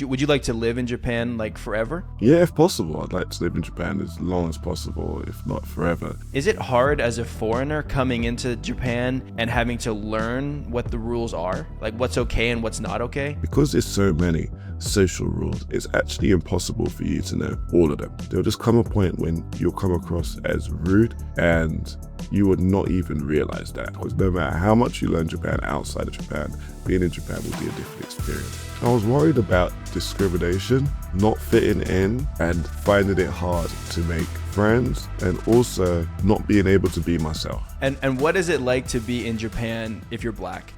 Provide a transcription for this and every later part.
Would you like to live in Japan like forever? Yeah, if possible, I'd like to live in Japan as long as possible, if not forever. Is it hard as a foreigner coming into Japan and having to learn what the rules are? Like what's okay and what's not okay? Because there's so many social rules, it's actually impossible for you to know all of them. There'll just come a point when you'll come across as rude and you would not even realize that. Because no matter how much you learn Japan outside of Japan, being in Japan will be a different experience. I was worried about discrimination, not fitting in, and finding it hard to make friends, and also not being able to be myself. And what is it like to be in Japan if you're black?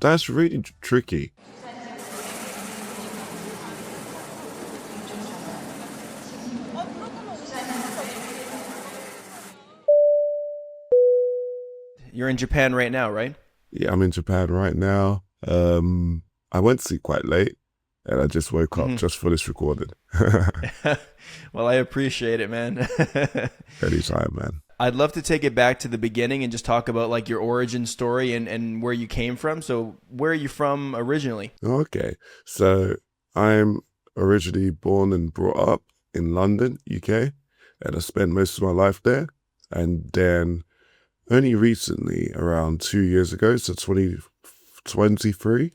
That's really tricky. You're in Japan right now, right? Yeah, I'm in Japan right now. I went to sleep quite late and I just woke up just for this recording. Well, I appreciate it, man. Anytime, man. I'd love to take it back to the beginning and just talk about like your origin story and where you came from. So where are you from originally? Okay, so I'm originally born and brought up in London, UK, and I spent most of my life there. And then only recently, around 2 years ago, so 2023,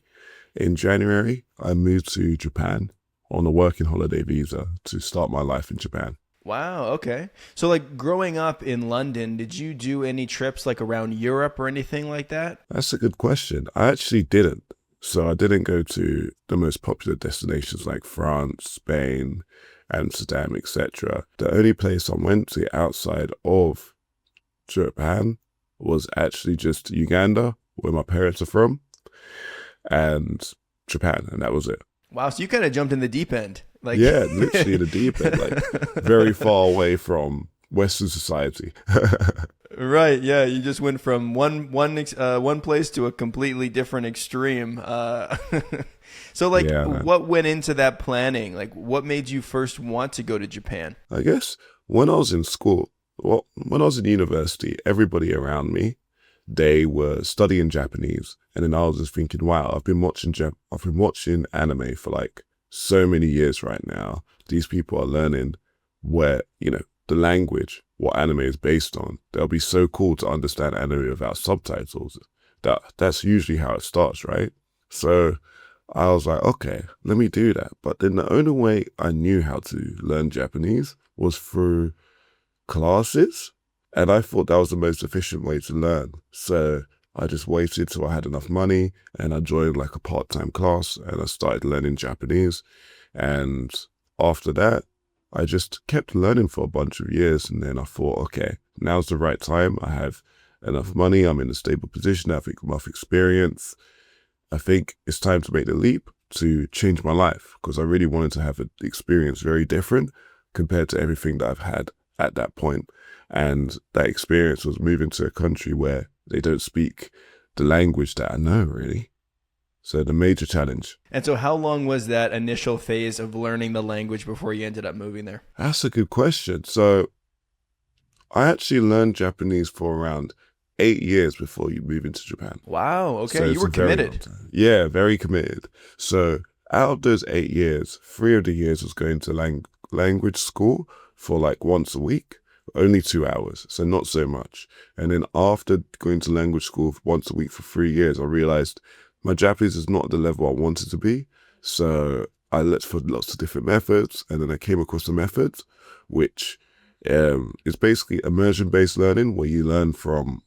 in January, I moved to Japan on a working holiday visa to start my life in Japan. Wow, okay. So like growing up in London, did you do any trips like around Europe or anything like that? That's a good question. I actually didn't. So I didn't go to the most popular destinations like France, Spain, Amsterdam, etc. The only place I went to outside of Japan was actually just Uganda, where my parents are from, and Japan, and that was it. Wow, so you kind of jumped in the deep end. Like Yeah, literally the deep end, like very far away from Western society. Right, yeah, you just went from one place to a completely different extreme. So like Yeah, man. what went into that planning? Like what made you first want to go to Japan? I guess when I was in school, well, when I was in university, everybody around me, they were studying Japanese, and then I was just thinking, wow, I've been watching anime for like so many years right now. These people are learning the language, what anime is based on. They'll be so cool to understand anime without subtitles. That's usually how it starts, right? So I was like, okay, let me do that. But then the only way I knew how to learn Japanese was through classes, and I thought that was the most efficient way to learn. So I just waited till I had enough money and I joined like a part-time class and I started learning Japanese. And after that, I just kept learning for a bunch of years. And then I thought, okay, now's the right time. I have enough money. I'm in a stable position. I have enough experience. I think it's time to make the leap to change my life, because I really wanted to have an experience very different compared to everything that I've had at that point. And that experience was moving to a country where they don't speak the language that I know, really. So the major challenge. And so how long was that initial phase of learning the language before you ended up moving there? That's a good question. So I actually learned Japanese for around 8 years before you move into Japan. Wow, okay, So you it's were a very long committed. time. Yeah, very committed. So out of those 8 years, 3 of the years was going to language school for like once a week, only 2 hours, so not so much. And then after going to language school once a week for 3 years, I realized my Japanese is not at the level I wanted to be. So I looked for lots of different methods, and then I came across a method which is basically immersion-based learning, where you learn from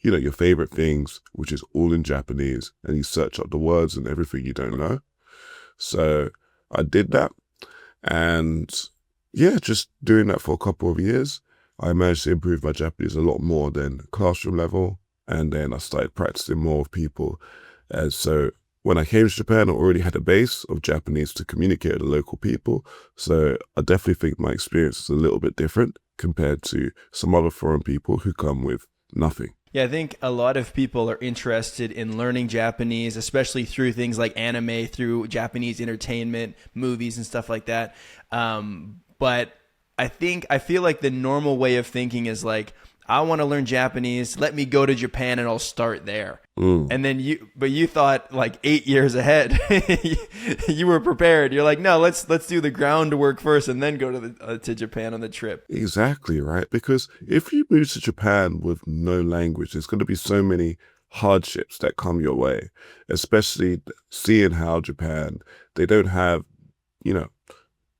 your favorite things, which is all in Japanese, and you search up the words and everything you don't know. So I did that, and yeah, just doing that for a couple of years, I managed to improve my Japanese a lot more than classroom level, and then I started practicing more with people. So when I came to Japan, I already had a base of Japanese to communicate with the local people. So I definitely think my experience is a little bit different compared to some other foreign people who come with nothing. Yeah, I think a lot of people are interested in learning Japanese, especially through things like anime, through Japanese entertainment, movies and stuff like that. But I feel like the normal way of thinking is like, I want to learn Japanese. Let me go to Japan and I'll start there. Mm. And then you thought like 8 years ahead. You were prepared. You're like, no, let's do the groundwork first and then go to Japan on the trip. Exactly, right? Because if you move to Japan with no language, there's going to be so many hardships that come your way, especially seeing how Japan, they don't have, you know,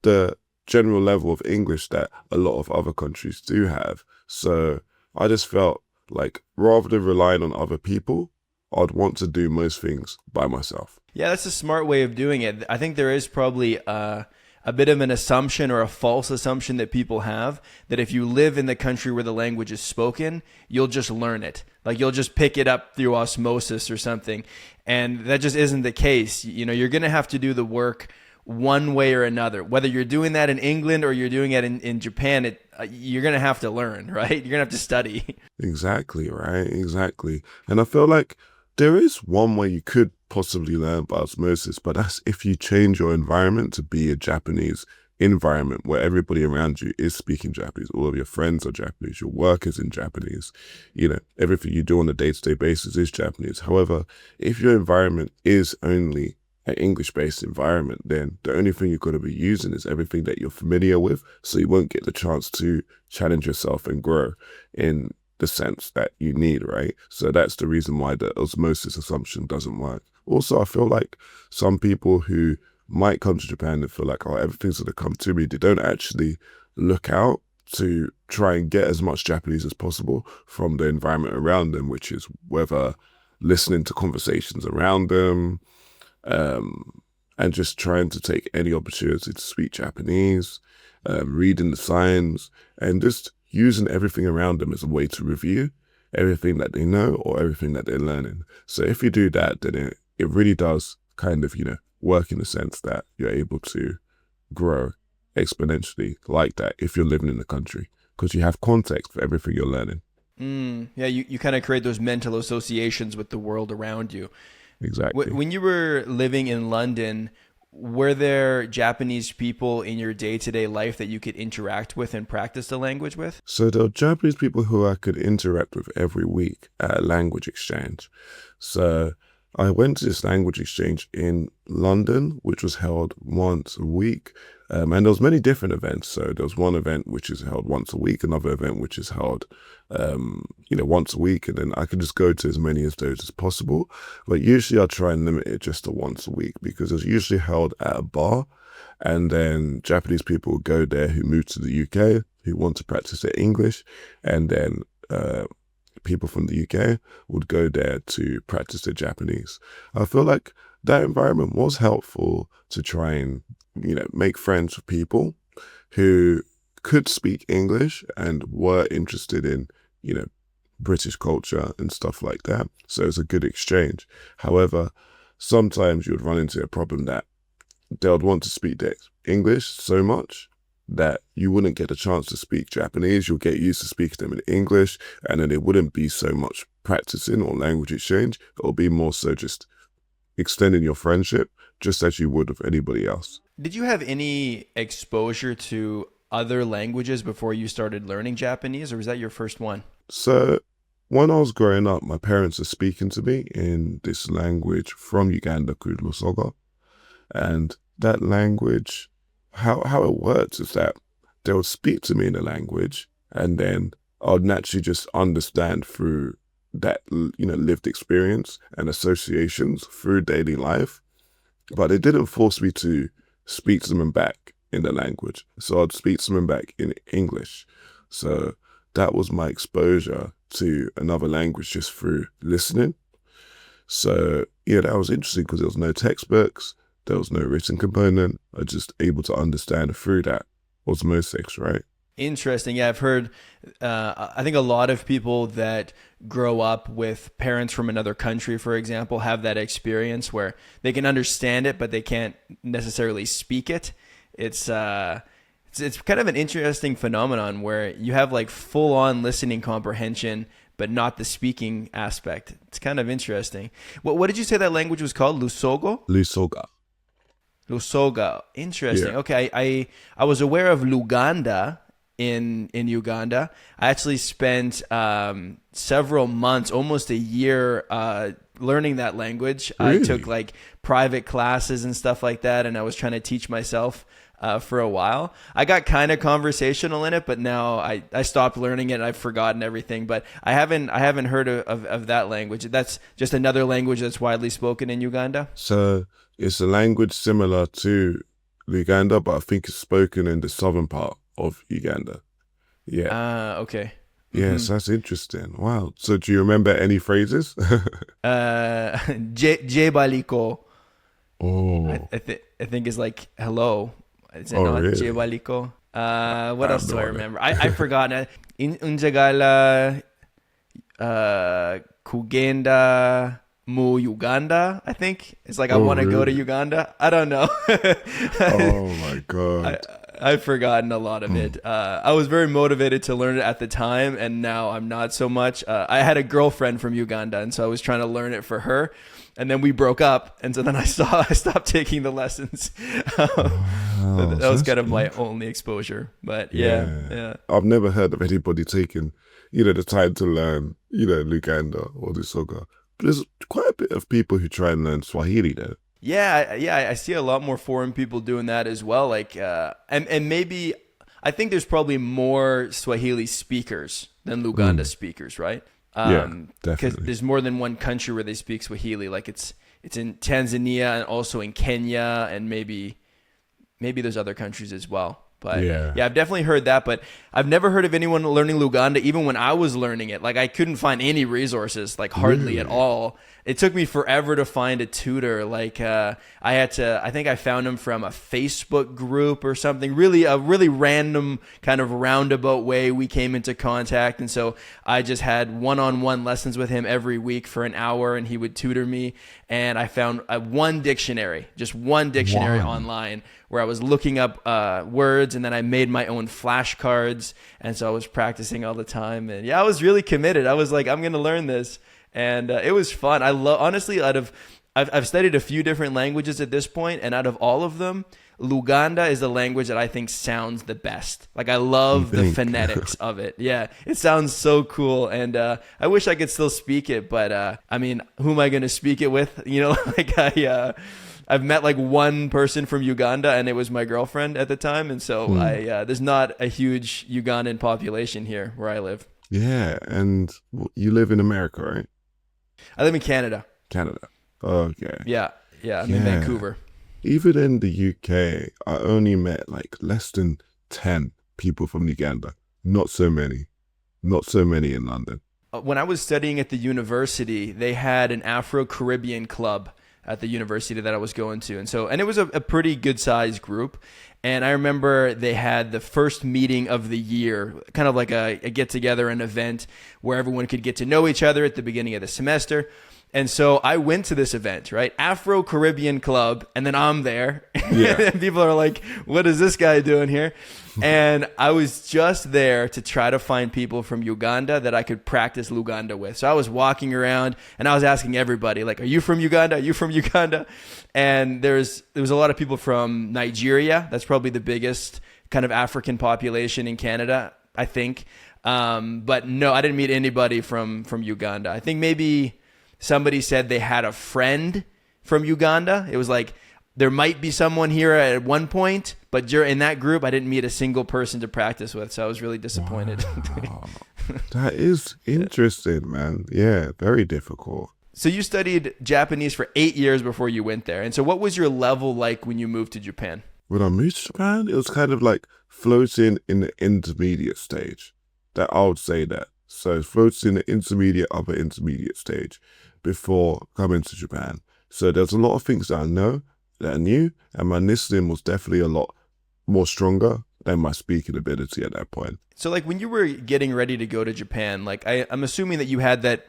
the general level of English that a lot of other countries do have. So I just felt like rather than relying on other people, I'd want to do most things by myself. Yeah, that's a smart way of doing it. I think there is probably a bit of an assumption or a false assumption that people have that if you live in the country where the language is spoken, you'll just learn it. Like you'll just pick it up through osmosis or something. And that just isn't the case. You know, you're going to have to do the work one way or another. Whether you're doing that in England or you're doing it in Japan, you're going to have to learn, right? You're going to have to study. Exactly, right? Exactly. And I feel like there is one way you could possibly learn by osmosis, but that's if you change your environment to be a Japanese environment where everybody around you is speaking Japanese. All of your friends are Japanese. Your work is in Japanese. You know, everything you do on a day-to-day basis is Japanese. However, if your environment is only an English-based environment, then the only thing you're going to be using is everything that you're familiar with, so you won't get the chance to challenge yourself and grow in the sense that you need, right? So that's the reason why the osmosis assumption doesn't work. Also, I feel like some people who might come to Japan and feel like, oh, everything's going to come to me, they don't actually look out to try and get as much Japanese as possible from the environment around them, which is whether listening to conversations around them, and just trying to take any opportunity to speak Japanese, reading the signs, and just using everything around them as a way to review everything that they know or everything that they're learning. So if you do that, then it really does kind of, work in the sense that you're able to grow exponentially like that if you're living in the country, because you have context for everything you're learning. Yeah, you kind of create those mental associations with the world around you. Exactly. When you were living in London, were there Japanese people in your day-to-day life that you could interact with and practice the language with? So there are Japanese people who I could interact with every week at a language exchange. So I went to this language exchange in London, which was held once a week. And there was many different events. So there was one event which is held once a week, another event which is held, once a week. And then I could just go to as many of those as possible. But usually I try and limit it just to once a week because it's usually held at a bar. And then Japanese people go there who move to the UK, who want to practice their English. And then people from the UK would go there to practice their Japanese. I feel like that environment was helpful to try and, make friends with people who could speak English and were interested in, British culture and stuff like that. So it's a good exchange. However, sometimes you would run into a problem that they would want to speak their English so much that you wouldn't get a chance to speak Japanese. You'll get used to speaking them in English, and then it wouldn't be so much practicing or language exchange. It'll be more so just extending your friendship just as you would with anybody else. Did you have any exposure to other languages before you started learning Japanese, or was that your first one? So when I was growing up, my parents were speaking to me in this language from Uganda called Lusoga. And that language, how it works is that they would speak to me in the language, and then I would naturally just understand through that, lived experience and associations through daily life. But it didn't force me to speak to them back in the language. So I'd speak to them back in English. So that was my exposure to another language just through listening. So yeah, that was interesting because there was no textbooks. There was no written component. I was just able to understand through that osmosis, right? Interesting. Yeah, I've heard, I think a lot of people that grow up with parents from another country, for example, have that experience where they can understand it, but they can't necessarily speak it. It's kind of an interesting phenomenon where you have like full on listening comprehension, but not the speaking aspect. It's kind of interesting. What did you say that language was called? Lusogo? Lusoga. Lusoga. Interesting. Yeah. Okay. I was aware of Luganda in Uganda. I actually spent several months, almost a year, learning that language. I took Really? like private classes and stuff like that, and I was trying to teach myself for a while. I got kind of conversational in it, but now I stopped learning it and I've forgotten everything. But I haven't heard of that language. That's just another language that's widely spoken in Uganda. So it's a language similar to Luganda, but I think it's spoken in the southern part of Uganda. Yeah. Okay. Yes, that's interesting. Wow. So do you remember any phrases? Jebaliko. Oh, I think is like hello. Is it oh, not really? Jebaliko? I What else have do no I idea. remember? I forgot. In Unjagala Kugenda mu Uganda, I think. It's like I Oh, want to go to really? Uganda. I don't know. Oh my I, God. I've forgotten a lot of it. I was very motivated to learn it at the time, and now I'm not so much. I had a girlfriend from Uganda, and so I was trying to learn it for her. And then we broke up, and so then I stopped taking the lessons. Wow, That so was that's kind of my interesting. only exposure. But yeah, Yeah. yeah. I've never heard of anybody taking, the time to learn, Luganda or Lusoga. But there's quite a bit of people who try and learn Swahili though. Yeah. I see a lot more foreign people doing that as well. Like, and maybe I think there's probably more Swahili speakers than Luganda Mm. speakers, right? Yeah, Because definitely. there's more than one country where they speak Swahili. Like it's in Tanzania and also in Kenya and maybe there's other countries as well. But Yeah. yeah, I've definitely heard that, but I've never heard of anyone learning Luganda even when I was learning it. Like I couldn't find any resources, like hardly at Really? all. It took me forever to find a tutor. Like I think I found him from a Facebook group or something. Really a really random kind of roundabout way we came into contact, and so I just had one-on-one lessons with him every week for an hour, and he would tutor me. And I found just one dictionary One. online where I was looking up words, and then I made my own flashcards, and so I was practicing all the time. And yeah, I was really committed. I was like, I'm gonna learn this, and it was fun. I love honestly. I've studied a few different languages at this point, and out of all of them, Luganda is the language that I think sounds the best. Like I You love the think? phonetics of it. Yeah, it sounds so cool, and I wish I could still speak it, but I mean, who am I gonna speak it with? You know, like I've met like one person from Uganda, and it was my girlfriend at the time, and so Hmm. there's not a huge Ugandan population here where I live. Yeah, and you live in America, right? I live in Canada. Canada. Okay. Yeah, I'm in Yeah. Vancouver. Even in the UK, I only met like less than 10 people from Uganda. Not so many. Not so many in London. When I was studying at the university, they had an Afro-Caribbean club at the university that I was going to. And it was a pretty good sized group. And I remember they had the first meeting of the year, kind of like a get together, an event where everyone could get to know each other at the beginning of the semester. And so I went to this event, right? Afro-Caribbean club, and then I'm there. Yeah. And people are like, what is this guy doing here? And I was just there to try to find people from Uganda that I could practice Luganda with. So I was walking around and I was asking everybody, like, are you from Uganda? Are you from Uganda? And there was a lot of people from Nigeria. That's probably the biggest kind of African population in Canada, I think. But no, I didn't meet anybody from Uganda. I think maybe somebody said they had a friend from Uganda. It was like, there might be someone here at one point, but in that group, I didn't meet a single person to practice with. So I was really disappointed. Wow. That is interesting, man. Yeah, very difficult. So you studied Japanese for 8 years before you went there. And so what was your level like when you moved to Japan? When I moved to Japan, it was kind of like floating in the intermediate stage. That I would say that. So floating in the intermediate, upper intermediate stage before coming to Japan. So there's a lot of things that I know, that I knew, and my listening was definitely a lot more stronger than my speaking ability at that point. So like when you were getting ready to go to Japan, like I'm assuming that you had that,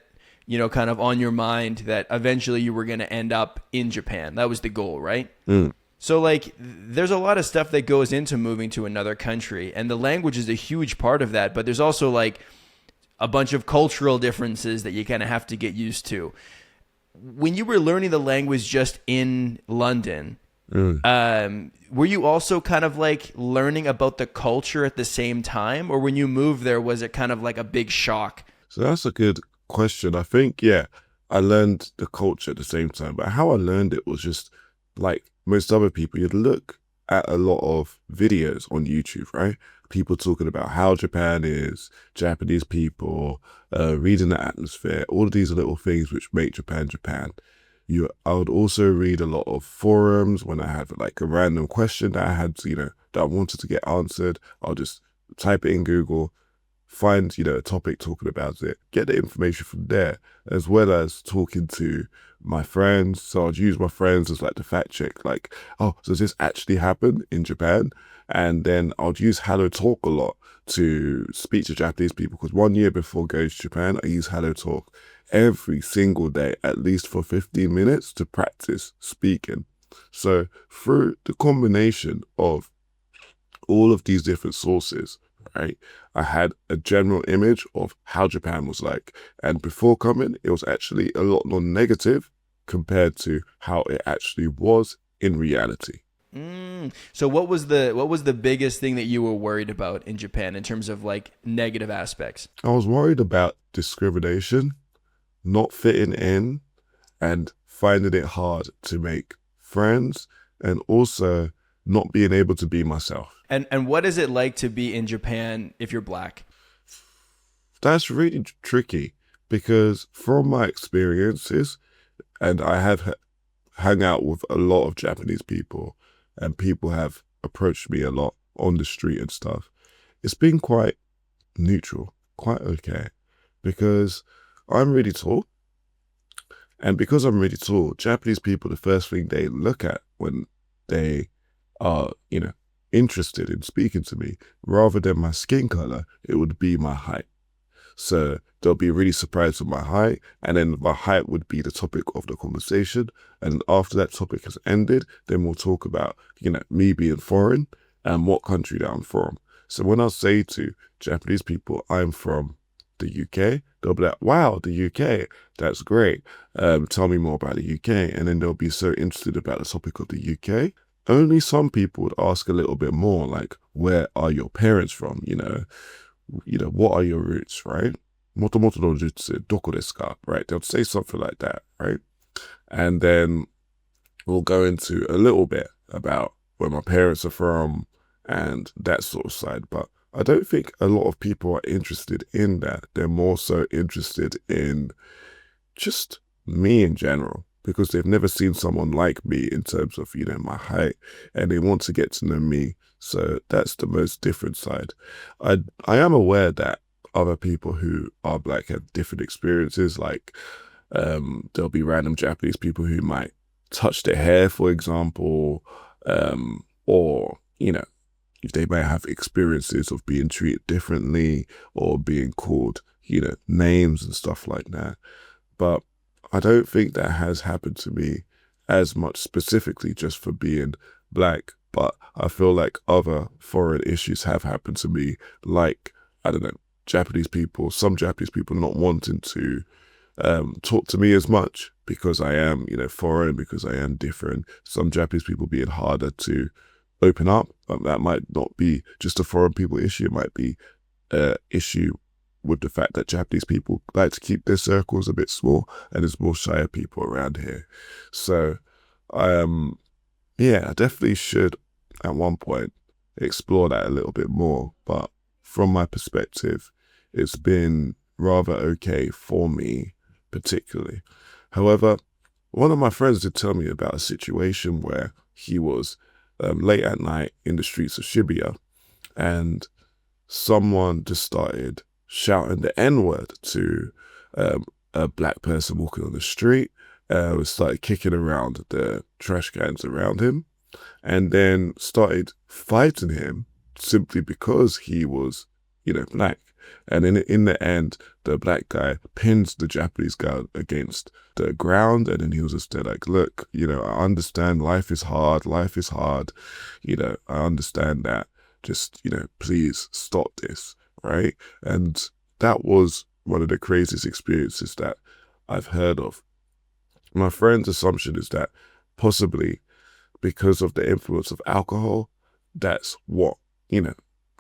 kind of on your mind that eventually you were going to end up in Japan. That was the goal, right? Mm. So like there's a lot of stuff that goes into moving to another country, and the language is a huge part of that, but there's also like a bunch of cultural differences that you kind of have to get used to. When you were learning the language just in London, Mm. Were you also kind of like learning about the culture at the same time, or when you moved there, was it kind of like a big shock? So that's a good question. I think, yeah, I learned the culture at the same time, but how I learned it was just like most other people, you'd look at a lot of videos on YouTube, right? People talking about how Japan is, Japanese people, reading the atmosphere, all of these little things which make Japan Japan. I would also read a lot of forums when I had like a random question that I had, that I wanted to get answered. I'll just type it in Google, find a topic talking about it, get the information from there, as well as talking to my friends. So I'd use my friends as like the fact check, like, oh, does this actually happen in Japan? And then I'd use Hello Talk a lot to speak to Japanese people, because 1 year before going to Japan, I used Hello Talk every single day, at least for 15 minutes to practice speaking. So through the combination of all of these different sources, right, I had a general image of how Japan was like. And before coming, it was actually a lot more negative compared to how it actually was in reality. So what was the biggest thing that you were worried about in Japan in terms of like negative aspects? I was worried about discrimination, not fitting in, and finding it hard to make friends, and also not being able to be myself. And what is it like to be in Japan if you're black? That's really tricky because from my experiences, and I have hung out with a lot of Japanese people, and people have approached me a lot on the street and stuff. It's been quite neutral, quite okay, because I'm really tall. And because I'm really tall, Japanese people, the first thing they look at when they are, interested in speaking to me, rather than my skin color, it would be my height. So they'll be really surprised with my height, and then my height would be the topic of the conversation. And after that topic has ended, then we'll talk about, me being foreign and what country that I'm from. So when I say to Japanese people, I'm from the UK, they'll be like, wow, the UK, that's great. Tell me more about the UK. And then they'll be so interested about the topic of the UK. Only some people would ask a little bit more, like, where are your parents from? What are your roots, right? Motomoto no jutsu, doko desu ka, right? They'll say something like that, right? And then we'll go into a little bit about where my parents are from and that sort of side. But I don't think a lot of people are interested in that. They're more so interested in just me in general, because they've never seen someone like me in terms of, my height, and they want to get to know me. So that's the most different side. I am aware that other people who are black have different experiences. Like, there'll be random Japanese people who might touch their hair, for example, or, if they may have experiences of being treated differently or being called, names and stuff like that. But I don't think that has happened to me as much specifically just for being black. But I feel like other foreign issues have happened to me, like, I don't know, some Japanese people not wanting to talk to me as much because I am, foreign, because I am different. Some Japanese people being harder to open up. That might not be just a foreign people issue. It might be an issue with the fact that Japanese people like to keep their circles a bit small, and there's more shyer people around here. So, yeah, I definitely should at one point explore that a little bit more. But from my perspective, it's been rather okay for me, particularly. However, one of my friends did tell me about a situation where he was late at night in the streets of Shibuya, and someone just started shouting the N-word to a black person walking on the street. Started kicking around the trash cans around him, and then started fighting him simply because he was, black. And in the end, the black guy pinned the Japanese guy against the ground, and then he was just there like, look, I understand life is hard, I understand that. Just, please stop this, right? And that was one of the craziest experiences that I've heard of. My friend's assumption is that possibly because of the influence of alcohol, that's what,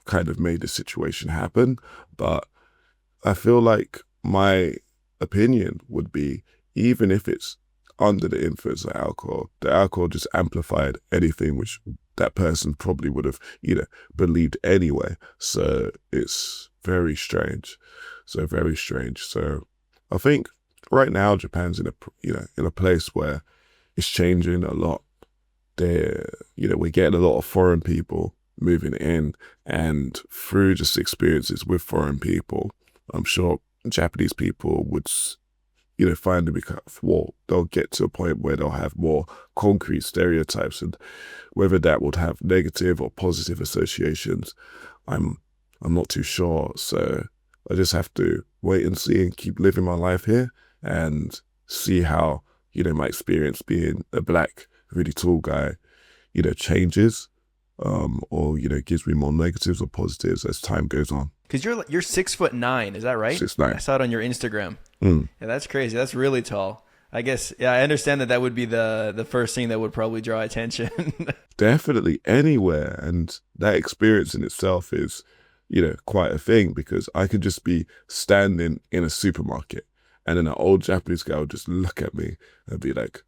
kind of made the situation happen. But I feel like my opinion would be, even if it's under the influence of alcohol, the alcohol just amplified anything which that person probably would have, believed anyway. So it's very strange. So I think right now Japan's in a place where it's changing a lot. We're getting a lot of foreign people moving in, and through just experiences with foreign people, I'm sure Japanese people would, finally they'll get to a point where they'll have more concrete stereotypes, and whether that would have negative or positive associations, I'm not too sure. So I just have to wait and see and keep living my life here and see how, my experience being a black, really tall guy, changes, or, gives me more negatives or positives as time goes on. Because you're 6'9", is that right? 6'9". I saw it on your Instagram. Mm. Yeah, that's crazy. That's really tall. I guess, yeah, I understand that would be the first thing that would probably draw attention. Definitely anywhere. And that experience in itself is, quite a thing, because I could just be standing in a supermarket and then an old Japanese guy would just look at me and be like,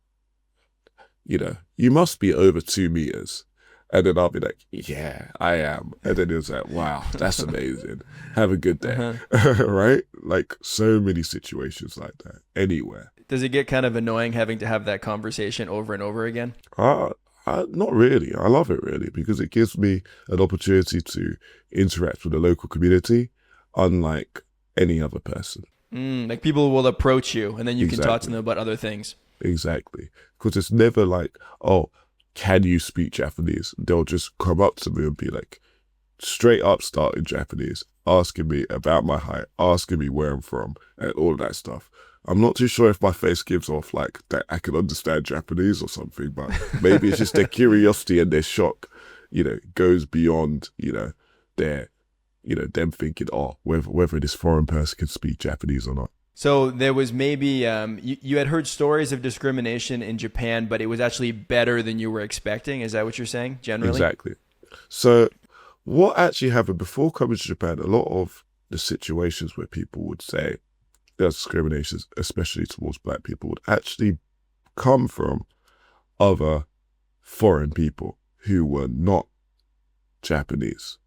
you must be over 2 meters. And then I'll be like, yeah, I am. And then it's like, wow, that's amazing. Have a good day. Right? Like so many situations like that anywhere. Does it get kind of annoying having to have that conversation over and over again? Not really. I love it really, because it gives me an opportunity to interact with the local community, unlike any other person. Like people will approach you and then you can talk to Exactly. them about other things. Exactly. Because it's never like, oh, can you speak Japanese? They'll just come up to me and be like, straight up start in Japanese, asking me about my height, asking me where I'm from, and all that stuff. I'm not too sure if my face gives off like that I can understand Japanese or something, but maybe it's just their curiosity and their shock, goes beyond, their, them thinking, oh, whether this foreign person can speak Japanese or not. So there was maybe, you had heard stories of discrimination in Japan, but it was actually better than you were expecting. Is that what you're saying, generally? Exactly. So what actually happened before coming to Japan, a lot of the situations where people would say there's discrimination, especially towards black people, would actually come from other foreign people who were not Japanese.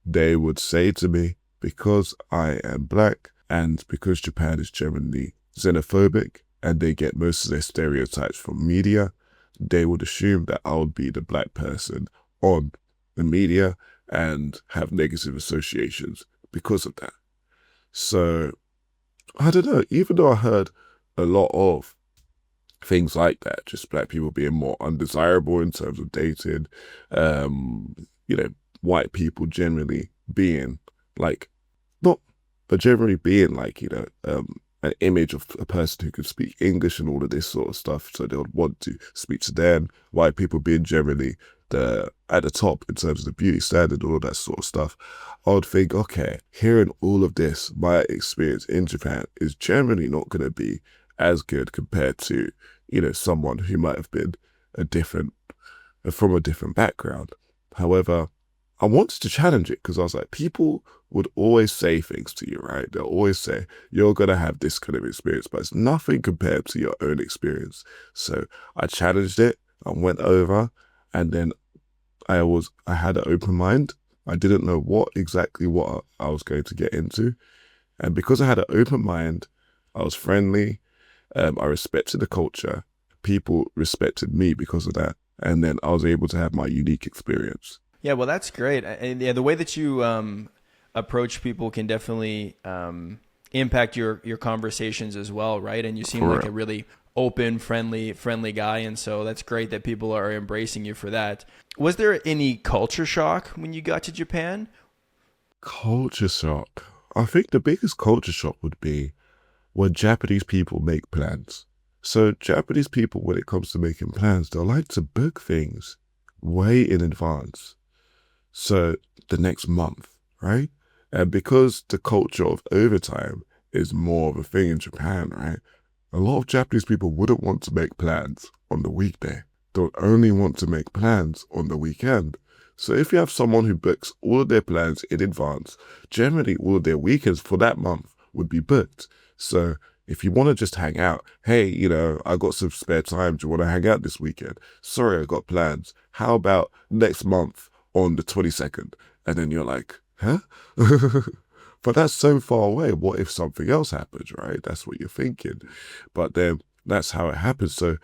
They would say to me, because I am black and because Japan is generally xenophobic and they get most of their stereotypes from media, they would assume that I would be the black person on the media and have negative associations because of that. So, I don't know, even though I heard a lot of things like that, just black people being more undesirable in terms of dating, white people generally being like, not, but generally being like, an image of a person who could speak English and all of this sort of stuff. So they would want to speak to them. White people being generally at the top in terms of the beauty standard, all of that sort of stuff. I would think, okay, hearing all of this, my experience in Japan is generally not going to be as good compared to, someone who might have been from a different background. However, I wanted to challenge it because I was like, people would always say things to you, right? They'll always say, you're going to have this kind of experience, but it's nothing compared to your own experience. So I challenged it. I went over and then I had an open mind. I didn't know what I was going to get into. And because I had an open mind, I was friendly. I respected the culture. People respected me because of that. And then I was able to have my unique experience. Yeah, well, that's great. And yeah, the way that you approach people can definitely impact your conversations as well, right? And you seem like a really open, friendly guy, and so that's great that people are embracing you for that. Was there any culture shock when you got to Japan? Culture shock. I think the biggest culture shock would be when Japanese people make plans. So Japanese people, when it comes to making plans, they'll like to book things way in advance. So the next month, right? And because the culture of overtime is more of a thing in Japan, right? A lot of Japanese people wouldn't want to make plans on the weekday. don't only want to make plans on the weekend. So if you have someone who books all of their plans in advance, generally all of their weekends for that month would be booked. So if you want to just hang out, hey, I got some spare time. Do you want to hang out this weekend? Sorry, I got plans. How about next month on the 22nd? And then you're like, huh? But that's so far away. What if something else happens, right? That's what you're thinking. But then that's how it happens. So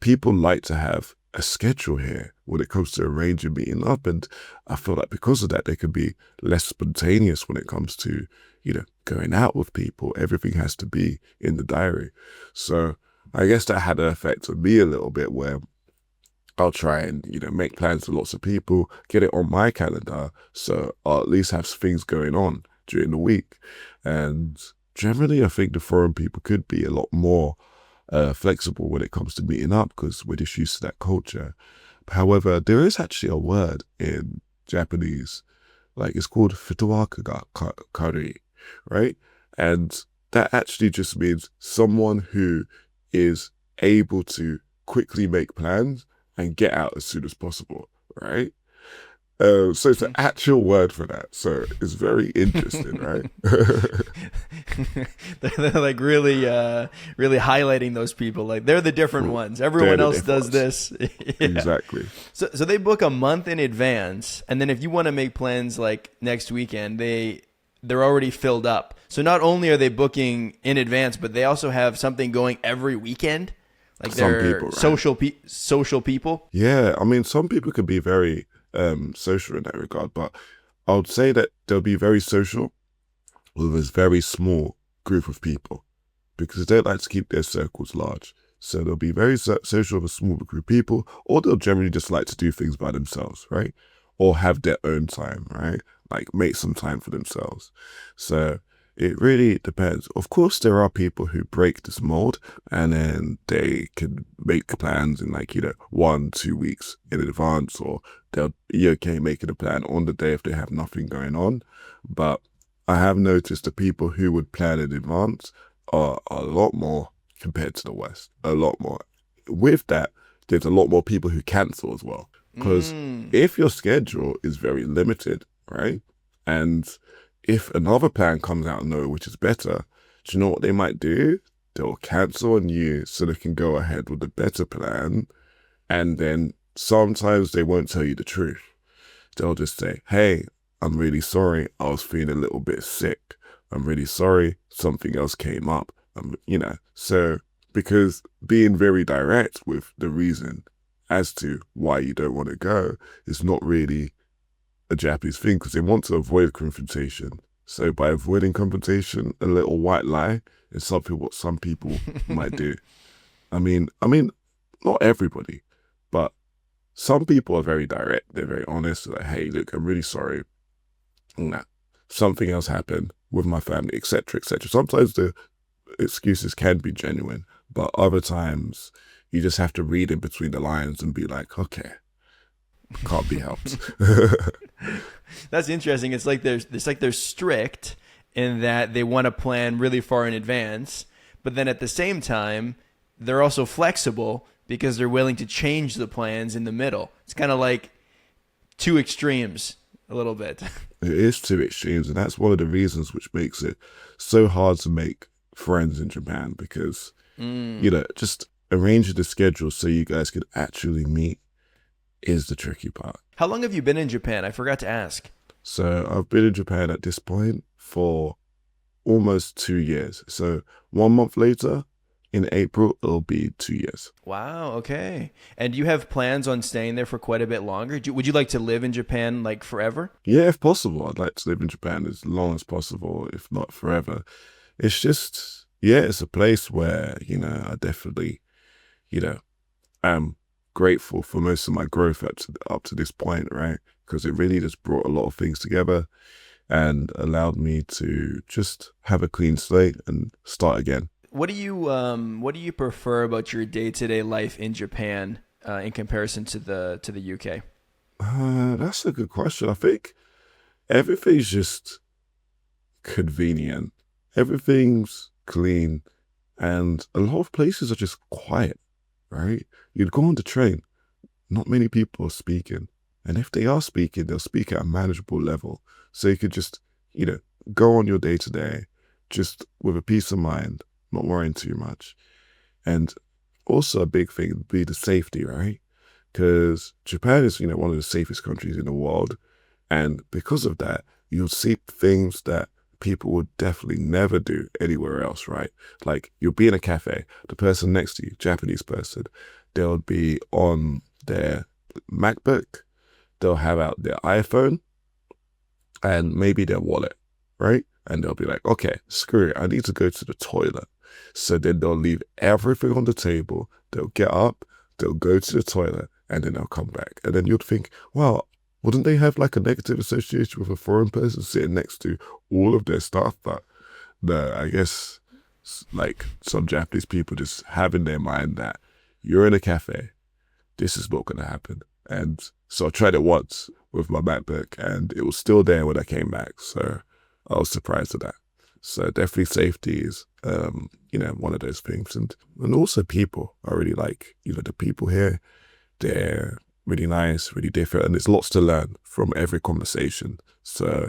people like to have a schedule here when it comes to arranging meeting up. And I feel like because of that, they can be less spontaneous when it comes to, going out with people. Everything has to be in the diary. So I guess that had an effect on me a little bit where I'll try and, make plans with lots of people, get it on my calendar. So I'll at least have things going on during the week. And generally, I think the foreign people could be a lot more flexible when it comes to meeting up because we're just used to that culture. However, there is actually a word in Japanese, like it's called futowaku ga karui, right? And that actually just means someone who is able to quickly make plans and get out as soon as possible, right? So it's an actual word for that. So it's very interesting, right? They're like really, really highlighting those people. Like they're the different ones. Everyone else does this. Yeah. Exactly. So they book a month in advance, and then if you want to make plans like next weekend, they're already filled up. So not only are they booking in advance, but they also have something going every weekend. Like they're Some people, right? social people. Yeah, I mean, some people can be very social in that regard, but I would say that they'll be very social with a very small group of people because they like to keep their circles large. So they'll be very social with a small group of people, or they'll generally just like to do things by themselves, right? Or have their own time, right? Like make some time for themselves. So it really depends. Of course, there are people who break this mold and then they can make plans in 1-2 weeks in advance, or they'll be okay making a plan on the day if they have nothing going on. But I have noticed the people who would plan in advance are a lot more compared to the West, a lot more. With that, there's a lot more people who cancel as well. Because if your schedule is very limited, right? And if another plan comes out of nowhere, which is better, do you know what they might do? They'll cancel on you so they can go ahead with the better plan. And then sometimes they won't tell you the truth. They'll just say, hey, I'm really sorry. I was feeling a little bit sick. I'm really sorry. Something else came up. So because being very direct with the reason as to why you don't want to go is not really a Japanese thing because they want to avoid confrontation. So by avoiding confrontation, a little white lie is something what some people might do. I mean, not everybody, but some people are very direct. They're very honest. They're like, hey, look, I'm really sorry. Nah, something else happened with my family, etc., etc. Sometimes the excuses can be genuine, but other times you just have to read in between the lines and be like, okay, can't be helped. That's interesting. It's like they're strict in that they want to plan really far in advance, but then at the same time, they're also flexible because they're willing to change the plans in the middle. It's kind of like two extremes a little bit. It is two extremes, and that's one of the reasons which makes it so hard to make friends in Japan because, just arranging the schedule so you guys could actually meet is the tricky part. How long have you been in Japan? I forgot to ask. So I've been in Japan at this point for almost 2 years. So 1 month later, in April, it'll be 2 years. Wow. Okay. And do you have plans on staying there for quite a bit longer? Would you like to live in Japan like forever? Yeah, if possible, I'd like to live in Japan as long as possible, if not forever. It's just, yeah, it's a place where, I definitely, am grateful for most of my growth up to this point, right? Because it really just brought a lot of things together and allowed me to just have a clean slate and start again. What do you prefer about your day-to-day life in Japan in comparison to the UK? That's a good question. I think everything's just convenient. Everything's clean, and a lot of places are just quiet, right? You'd go on the train, not many people are speaking. And if they are speaking, they'll speak at a manageable level. So you could just, you know, go on your day to day, just with a peace of mind, not worrying too much. And also a big thing would be the safety, right? Because Japan is, you know, one of the safest countries in the world. And because of that, you'll see things that people would definitely never do anywhere else, right? Like you'll be in a cafe, the person next to you, Japanese person, they'll be on their MacBook, they'll have out their iPhone and maybe their wallet, right? And they'll be like, okay, screw it, I need to go to the toilet. So then they'll leave everything on the table, they'll get up, they'll go to the toilet, and then they'll come back. And then you'd think, well, wouldn't they have like a negative association with a foreign person sitting next to all of their stuff? But no, I guess like some Japanese people just have in their mind that you're in a cafe, this is not going to happen. And so I tried it once with my MacBook and it was still there when I came back. So I was surprised at that. So definitely safety is, you know, one of those things. And also people, I really like, you know, the people here, they're really nice, really different. And there's lots to learn from every conversation. So,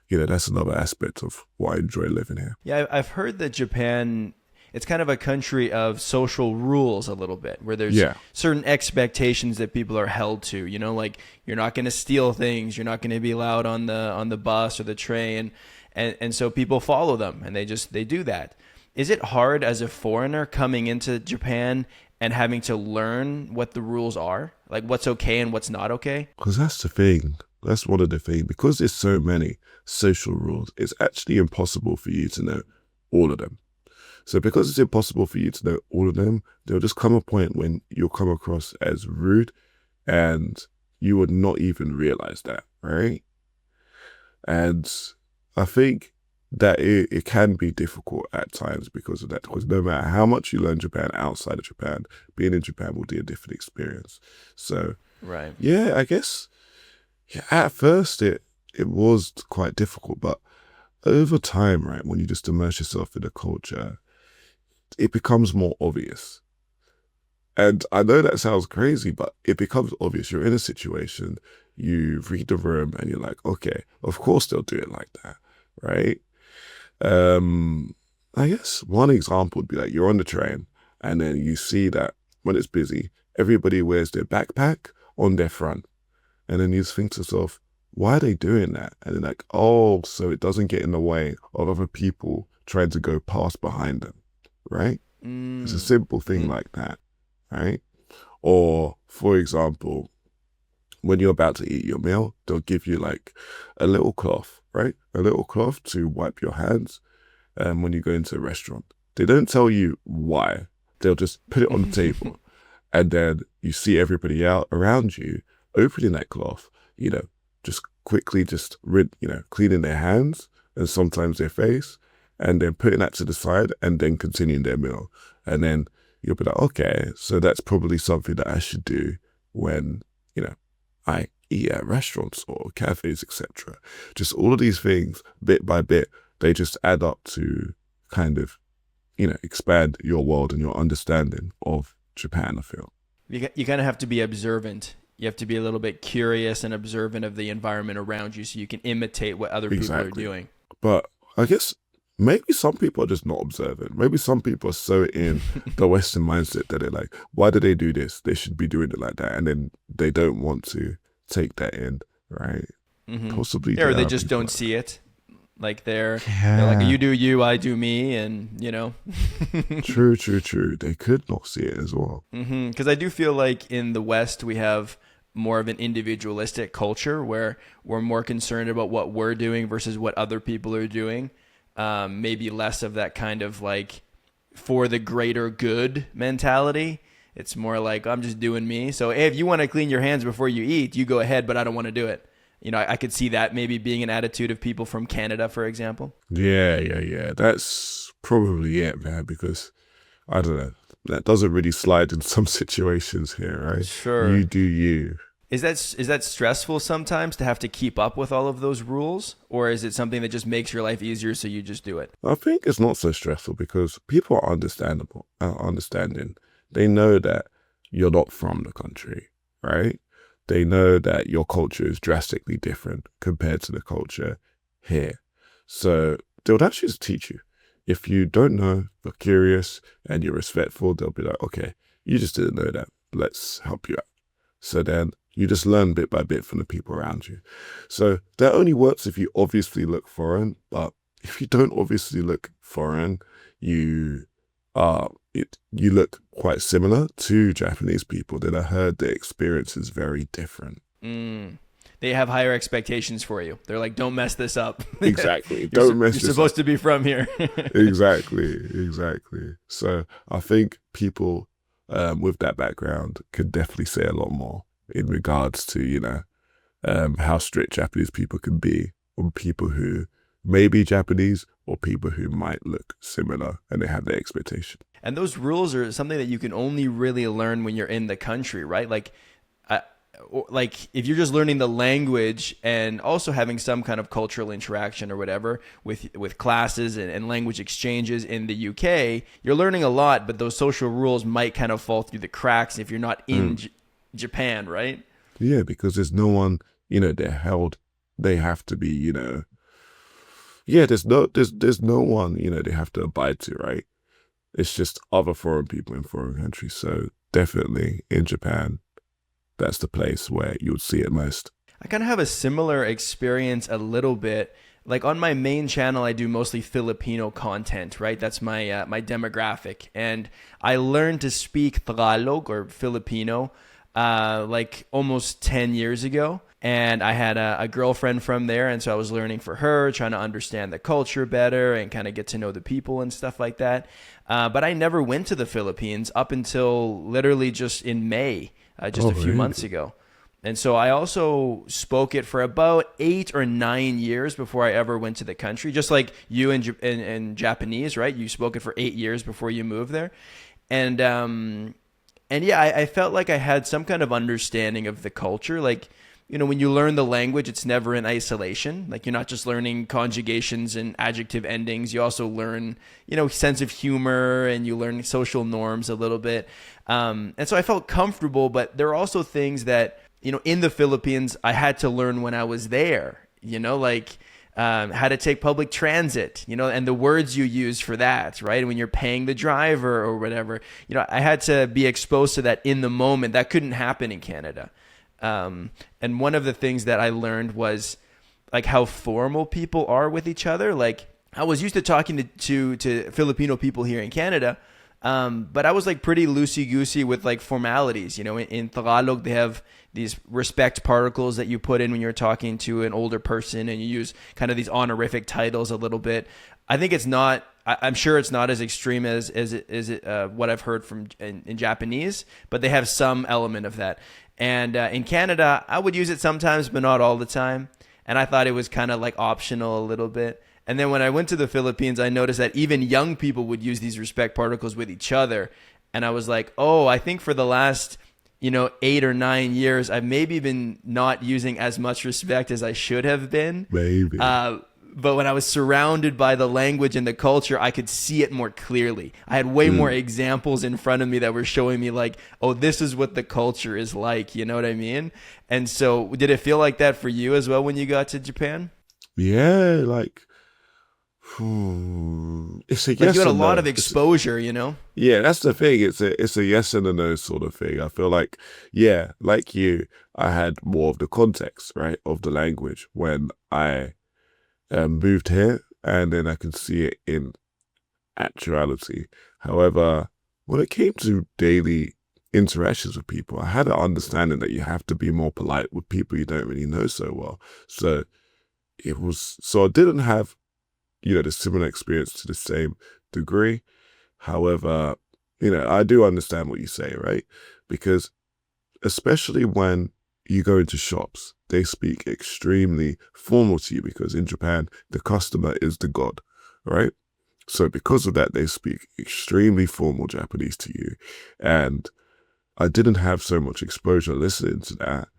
you know, that's another aspect of why I enjoy living here. Yeah, I've heard that Japan, it's kind of a country of social rules a little bit, where there's certain expectations that people are held to. You know, like you're not going to steal things, you're not going to be loud on the bus or the train, and so people follow them, and they do that. Is it hard as a foreigner coming into Japan and having to learn what the rules are, like what's okay and what's not okay? Because that's the thing. That's one of the things. Because there's so many social rules, it's actually impossible for you to know all of them. So because it's impossible for you to know all of them, there'll just come a point when you'll come across as rude and you would not even realize that, right? And I think that it can be difficult at times because of that. Because no matter how much you learn Japan outside of Japan, being in Japan will be a different experience. So, right. Yeah, I guess at first it was quite difficult, but over time, right, when you just immerse yourself in the culture, it becomes more obvious. And I know that sounds crazy, but it becomes obvious. You're in a situation, you read the room and you're like, okay, of course they'll do it like that, right? I guess one example would be like you're on the train and then you see that when it's busy, everybody wears their backpack on their front. And then you just think to yourself, why are they doing that? And then like, oh, so it doesn't get in the way of other people trying to go past behind them, right? It's a simple thing like that, right? Or, for example, when you're about to eat your meal, they'll give you like a little cloth, right? A little cloth to wipe your hands when you go into a restaurant. They don't tell you why. They'll just put it on the table. And then you see everybody out around you opening that cloth, you know, just quickly cleaning their hands and sometimes their face, and then putting that to the side and then continuing their meal. And then you'll be like, okay, so that's probably something that I should do when, you know, I eat at restaurants or cafes, etc. Just all of these things, bit by bit, they just add up to kind of, you know, expand your world and your understanding of Japan, I feel. You kind of have to be observant. You have to be a little bit curious and observant of the environment around you so you can imitate what other people are doing. But I guess maybe some people are just not observant. Maybe some people are so in the Western mindset that they're like, why do they do this? They should be doing it like that. And then they don't want to take that in, right? Possibly. Yeah, or they just don't see it. Like they're like, you do you, I do me, and you know. True. They could not see it as well. Because I do feel like in the West we have more of an individualistic culture where we're more concerned about what we're doing versus what other people are doing. Maybe less of that kind of like for the greater good mentality. It's more like I'm just doing me. So hey, if you want to clean your hands before you eat, you go ahead, but I don't want to do it. You know, I could see that maybe being an attitude of people from Canada, for example. Yeah. That's probably it, man, because I don't know. That doesn't really slide in some situations here, right? Sure. You do you. Is that stressful sometimes to have to keep up with all of those rules? Or is it something that just makes your life easier so you just do it? I think it's not so stressful because people are understanding. They know that you're not from the country, right? They know that your culture is drastically different compared to the culture here. So they'll actually just teach you. If you don't know, but curious, and you're respectful, they'll be like, okay, you just didn't know that. Let's help you out. So then you just learn bit by bit from the people around you. So that only works if you obviously look foreign, but if you don't obviously look foreign, you you look quite similar to Japanese people. Then I heard the experience is very different. Mm. They have higher expectations for you. They're like, don't mess this up. Exactly. Don't mess You're this supposed up. to be from here. Exactly. So I think people with that background could definitely say a lot more in regards to, how strict Japanese people can be on people who may be Japanese or people who might look similar and they have their expectation. And those rules are something that you can only really learn when you're in the country, right? Like if you're just learning the language and also having some kind of cultural interaction or whatever with classes and language exchanges in the UK, you're learning a lot, but those social rules might kind of fall through the cracks if you're not in Japan, right? Yeah, because there's no one, they have to be, there's no one, they have to abide to, right? It's just other foreign people in foreign countries. So definitely in Japan, that's the place where you would see it most. I kind of have a similar experience a little bit. Like on my main channel, I do mostly Filipino content, right? That's my demographic. And I learned to speak Tagalog or Filipino like almost 10 years ago. And I had a girlfriend from there. And so I was learning for her, trying to understand the culture better and kind of get to know the people and stuff like that. But I never went to the Philippines up until literally just in May, just a few months ago. And so I also spoke it for about 8 or 9 years before I ever went to the country. Just like you in Japanese, right? You spoke it for 8 years before you moved there. And yeah, I felt like I had some kind of understanding of the culture. Like, when you learn the language, it's never in isolation. Like you're not just learning conjugations and adjective endings. You also learn, sense of humor, and you learn social norms a little bit. And so I felt comfortable, but there are also things that, in the Philippines, I had to learn when I was there, like how to take public transit, and the words you use for that, right? When you're paying the driver or whatever, I had to be exposed to that in the moment. That couldn't happen in Canada. And one of the things that I learned was like how formal people are with each other. Like I was used to talking to Filipino people here in Canada, but I was like pretty loosey-goosey with like formalities. In Tagalog, they have these respect particles that you put in when you're talking to an older person, and you use kind of these honorific titles a little bit. I think it's not. I'm sure it's not as extreme as what I've heard from in Japanese, but they have some element of that. And in Canada, I would use it sometimes, but not all the time. And I thought it was kind of like optional a little bit. And then when I went to the Philippines, I noticed that even young people would use these respect particles with each other. And I was like, oh, I think for the last 8 or 9 years, I've maybe been not using as much respect as I should have been. Maybe. But when I was surrounded by the language and the culture, I could see it more clearly. I had way more examples in front of me that were showing me like, oh, this is what the culture is like. You know what I mean? And so did it feel like that for you as well when you got to Japan? Yeah, it's a yes. You had a and lot no. of exposure, Yeah, that's the thing. It's a yes and a no sort of thing. I feel like, yeah, like you, I had more of the context, right, of the language when I moved here, and then I can see it in actuality. However, when it came to daily interactions with people, I had an understanding that you have to be more polite with people you don't really know so well. So I didn't have, the similar experience to the same degree. However, I do understand what you say, right? Because especially when you go into shops, they speak extremely formal to you, because in Japan, the customer is the god, right? So because of that, they speak extremely formal Japanese to you. And I didn't have so much exposure listening to that.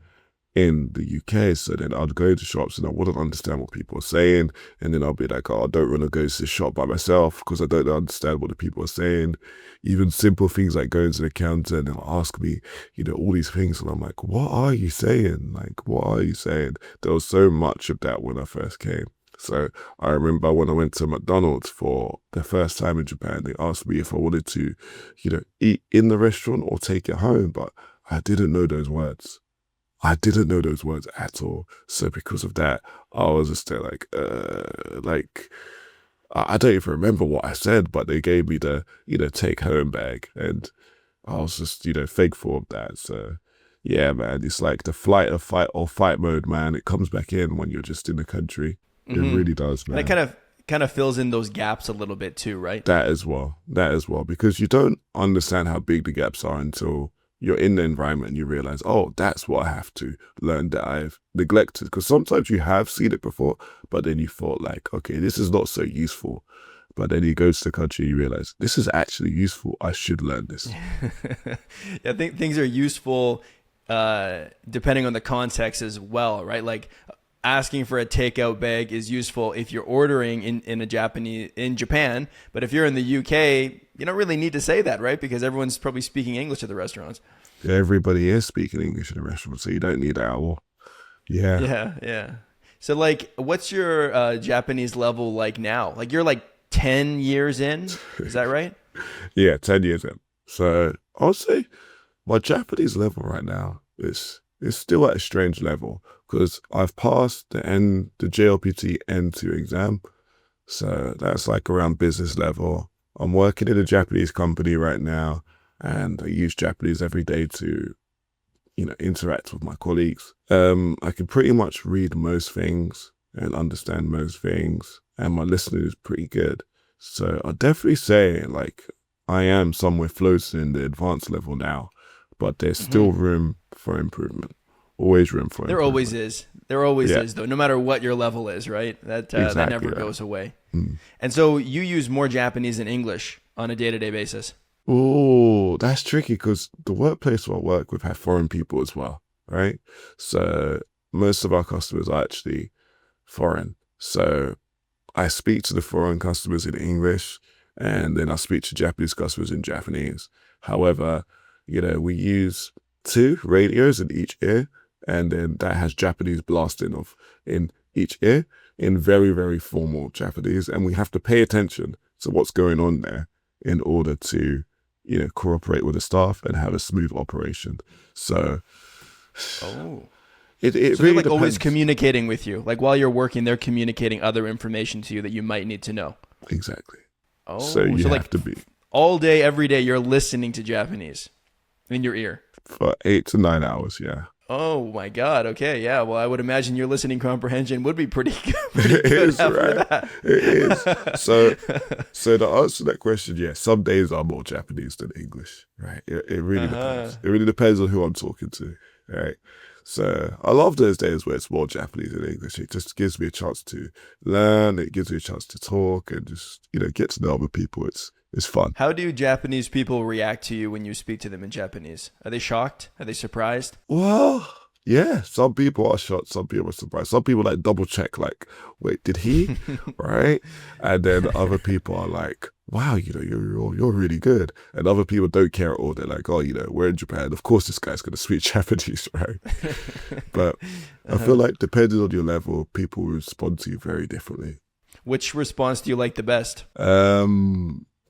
in the UK. So then I'd go to shops and I wouldn't understand what people are saying. And then I'll be like, oh, I don't want to go to the shop by myself because I don't understand what the people are saying. Even simple things like going to the counter and they'll ask me, all these things. And I'm like, what are you saying? Like, what are you saying? There was so much of that when I first came. So I remember when I went to McDonald's for the first time in Japan, they asked me if I wanted to, eat in the restaurant or take it home. But I didn't know those words. I didn't know those words at all. So because of that, I was just there like, I don't even remember what I said, but they gave me the, take home bag. And I was just, thankful of that. So yeah, man, it's like the fight or fight mode, man. It comes back in when you're just in the country. It really does, man. And it kind of fills in those gaps a little bit too, right? That as well, because you don't understand how big the gaps are until you're in the environment and you realize, oh, that's what I have to learn that I've neglected. Because sometimes you have seen it before, but then you thought like, okay, this is not so useful. But then you go to the country and you realize this is actually useful. I should learn this. I think things are useful depending on the context as well, right? Like asking for a takeout bag is useful if you're ordering in Japan, but if you're in the UK, you don't really need to say that, right? Because everyone's probably speaking English at the restaurants. Everybody is speaking English in the restaurant, so you don't need that at all. Yeah. Yeah. So like, what's your Japanese level like now? Like you're like 10 years in, is that right? Yeah, 10 years in. So I'll say my Japanese level right now is still at a strange level because I've passed the JLPT N2 exam. So that's like around business level. I'm working in a Japanese company right now and I use Japanese every day to, interact with my colleagues. I can pretty much read most things and understand most things and my listening is pretty good. So I'll definitely say like I am somewhere floating in the advanced level now, but there's still room for improvement. Always room for improvement. There always is. There always is, though, no matter what your level is, right? That never goes away. And so you use more Japanese than English on a day-to-day basis. Oh, that's tricky because the workplace where I work with have foreign people as well, right? So most of our customers are actually foreign. So I speak to the foreign customers in English and then I speak to Japanese customers in Japanese. However, we use 2 radios in each ear and then that has Japanese blasting off in each ear in very, very formal Japanese. And we have to pay attention to what's going on there in order to, cooperate with the staff and have a smooth operation. So, it so really they're like depends. always communicating with you. Like while you're working, they're communicating other information to you that you might need to know. Exactly. Oh, so you have to be. All day, every day, you're listening to Japanese in your ear. For 8 to 9 hours, yeah. Oh my God. Okay. Yeah. Well, I would imagine your listening comprehension would be pretty good. It is, right? That. It is. So to answer that question, yeah, some days are more Japanese than English, right? It really depends. It really depends on who I'm talking to, right? So I love those days where it's more Japanese than English. It just gives me a chance to learn. It gives me a chance to talk and just, get to know other people. It's fun. How do Japanese people react to you when you speak to them in Japanese? Are they shocked? Are they surprised? Well, yeah, some people are shocked, some people are surprised. Some people like double check, like, wait, did he? Right? And then other people are like, wow, you're really good. And other people don't care at all. They're like, oh, we're in Japan. Of course this guy's going to speak Japanese, right? But I feel like depending on your level, people will respond to you very differently. Which response do you like the best?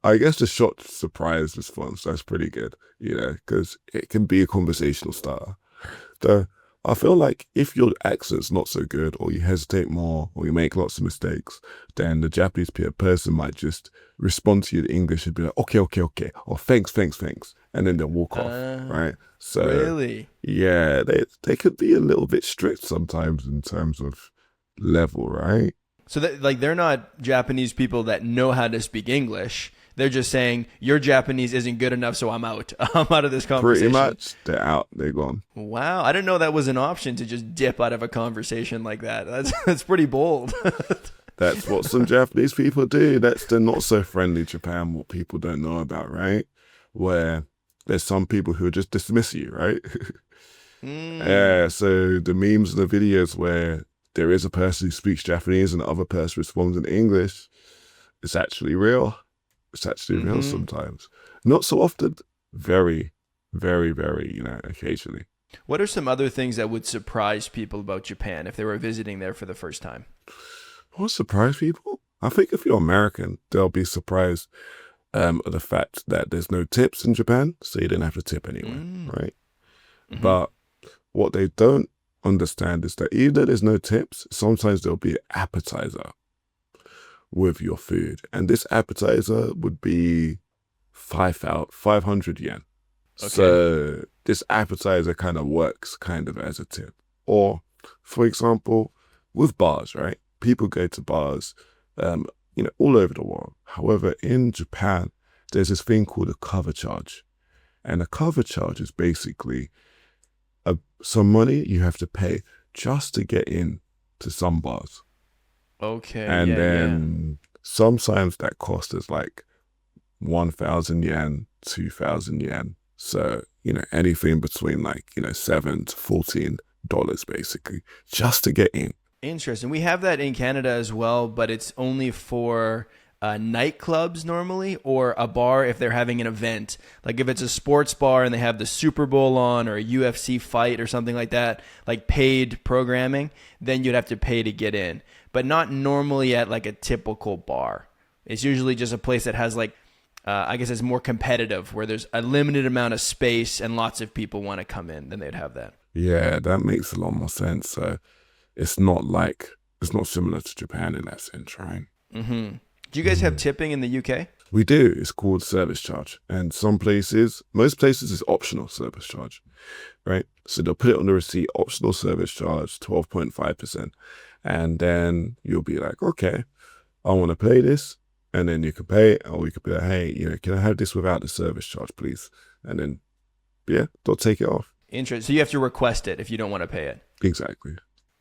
I guess the short surprise response, that's pretty good, because it can be a conversational starter. Though I feel like if your accent's not so good or you hesitate more or you make lots of mistakes, then the Japanese person might just respond to you in English and be like, okay, or thanks. And then they'll walk off, right? So really? Yeah, they could be a little bit strict sometimes in terms of level, right? So they're not Japanese people that know how to speak English. They're just saying, your Japanese isn't good enough, so I'm out. I'm out of this conversation. Pretty much. They're out. They're gone. Wow. I didn't know that was an option to just dip out of a conversation like that. That's pretty bold. That's what some Japanese people do. That's the not so friendly Japan, what people don't know about, right? Where there's some people who just dismiss you, right? Mm. So the memes and the videos where there is a person who speaks Japanese and the other person responds in English, it's actually real. It's actually real Hmm. sometimes. Not so often. Very, very, very, occasionally. What are some other things that would surprise people about Japan if they were visiting there for the first time? What surprise people? I think if you're American, they'll be surprised at the fact that there's no tips in Japan, so you didn't have to tip anywhere, Mm. right? Hmm. But what they don't understand is that even though there's no tips, sometimes there'll be an appetizer with your food. And this appetizer would be 500 yen. Okay. So this appetizer kind of works kind of as a tip. Or, for example, with bars, right? People go to bars, um, all over the world. However, in Japan, there's this thing called a cover charge. And a cover charge is basically some money you have to pay just to get in to some bars. Okay. And Yeah. Yeah. then sometimes that cost is like 1,000 yen, 2,000 yen. So, anything between like, $7 to $14 basically, just to get in. Interesting. We have that in Canada as well, but it's only for nightclubs normally, or a bar if they're having an event. Like if it's a sports bar and they have the Super Bowl on, or a UFC fight or something like that, like paid programming, then you'd have to pay to get in. But not normally at like a typical bar. It's usually just a place that has like, I guess it's more competitive, where there's a limited amount of space and lots of people want to come in, then they'd have that. Yeah, that makes a lot more sense. So it's not similar to Japan in that sense, right? Hmm. Do you guys have Mm. tipping in the UK? We do. It's called service charge. And most places is optional service charge, right? So they'll put it on the receipt, optional service charge, 12.5%. And then you'll be like, okay, I want to pay this. And then you can pay it, or you could be like, hey, can I have this without the service charge, please? And then, yeah, they'll take it off. Interesting. So you have to request it if you don't want to pay it. Exactly.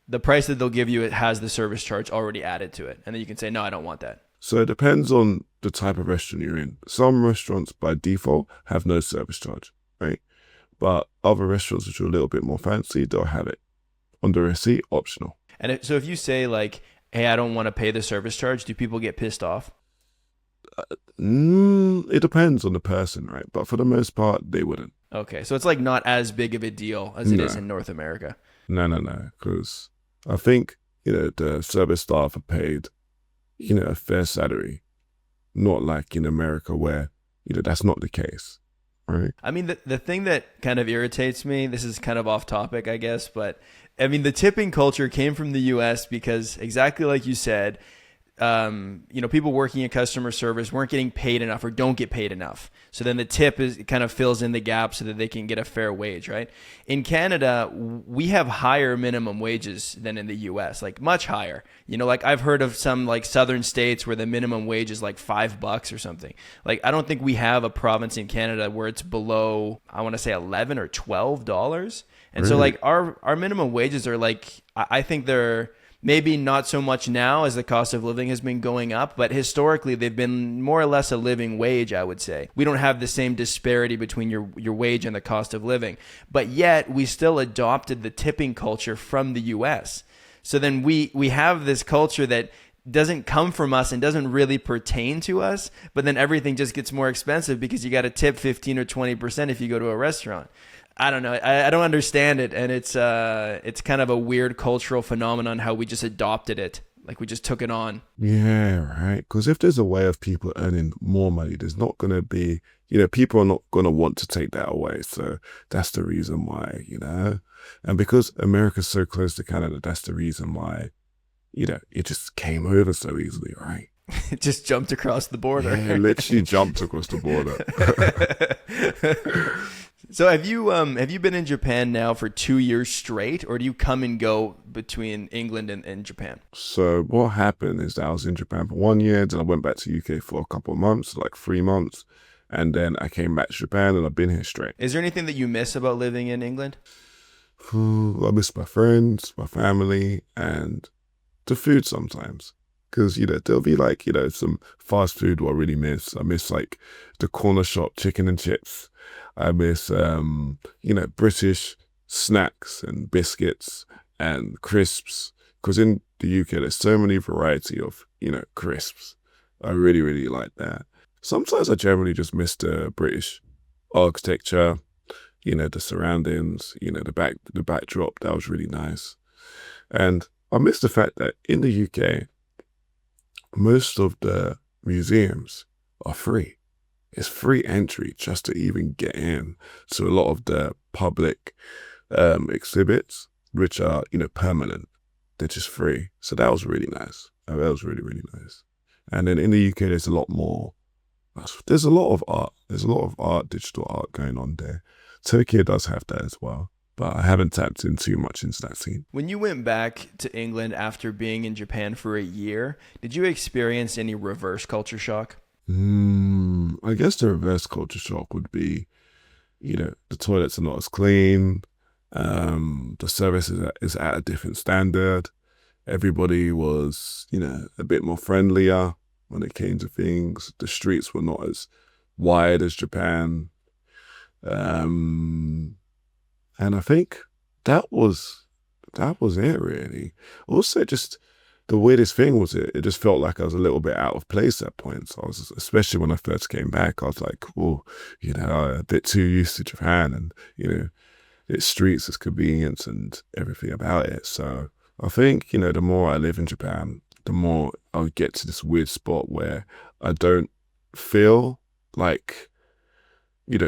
The price that they'll give you, it has the service charge already added to it, and then you can say, no, I don't want that. So it depends on the type of restaurant you're in. Some restaurants by default have no service charge, right? But other restaurants which are a little bit more fancy, they'll have it on the receipt, optional. So if you say like, hey, I don't want to pay the service charge, do people get pissed off? It depends on the person, right? But for the most part, they wouldn't. Okay, so it's like not as big of a deal as it is No, in North America. no. Because I think, the service staff are paid, a fair salary. Not like in America where, that's not the case, right? I mean, the thing that kind of irritates me, this is kind of off topic, I guess, but I mean, the tipping culture came from the US because exactly like you said, people working in customer service weren't getting paid enough or don't get paid enough. So then the tip kind of fills in the gap so that they can get a fair wage, right? In Canada, we have higher minimum wages than in the US, like much higher. Like I've heard of some like southern states where the minimum wage is like $5 or something. Like I don't think we have a province in Canada where it's below, I want to say 11 or $12. And so Really? like our minimum wages are like, I think they're maybe not so much now as the cost of living has been going up, but historically they've been more or less a living wage, I would say. We don't have the same disparity between your wage and the cost of living, but yet we still adopted the tipping culture from the US. So then we have this culture that doesn't come from us and doesn't really pertain to us, but then everything just gets more expensive because you got to tip 15 or 20% if you go to a restaurant. I don't know. I don't understand it, and it's kind of a weird cultural phenomenon how we just adopted it, like we just took it on. Yeah, right. Because if there's a way of people earning more money, there's not going to be, people are not going to want to take that away. So that's the reason why, and because America's so close to Canada, that's the reason why, it just came over so easily, right? It just jumped across the border. Yeah, literally jumped across the border. So have you been in Japan now for 2 years straight, or do you come and go between England and Japan? So what happened is that I was in Japan for 1 year, then I went back to UK for a couple of months, like 3 months, and then I came back to Japan and I've been here straight. Is there anything that you miss about living in England? I miss my friends, my family, and the food sometimes. Because, there'll be like, some fast food what I really miss. I miss like the corner shop chicken and chips. I miss, British snacks and biscuits and crisps. Because in the UK, there's so many variety of, crisps. I really, really like that. Sometimes I generally just miss the British architecture, the surroundings, the backdrop. That was really nice. And I miss the fact that in the UK, most of the museums are free. It's free entry just to even get in. So a lot of the public exhibits, which are, permanent, they're just free. So that was really nice. That was really, really nice. And then in the UK, there's a lot more. There's a lot of art. There's a lot of art, digital art going on there. Tokyo does have that as well. But I haven't tapped in too much into that scene. When you went back to England after being in Japan for a year, did you experience any reverse culture shock? I guess the reverse culture shock would be, the toilets are not as clean. The service is at a different standard. Everybody was, a bit more friendlier when it came to things. The streets were not as wide as Japan. And I think that was it really. Also, just the weirdest thing was it just felt like I was a little bit out of place at points. I was, especially when I first came back, I was like, oh, a bit too used to Japan and, its streets, its convenience and everything about it. So I think, the more I live in Japan, the more I'll get to this weird spot where I don't feel like,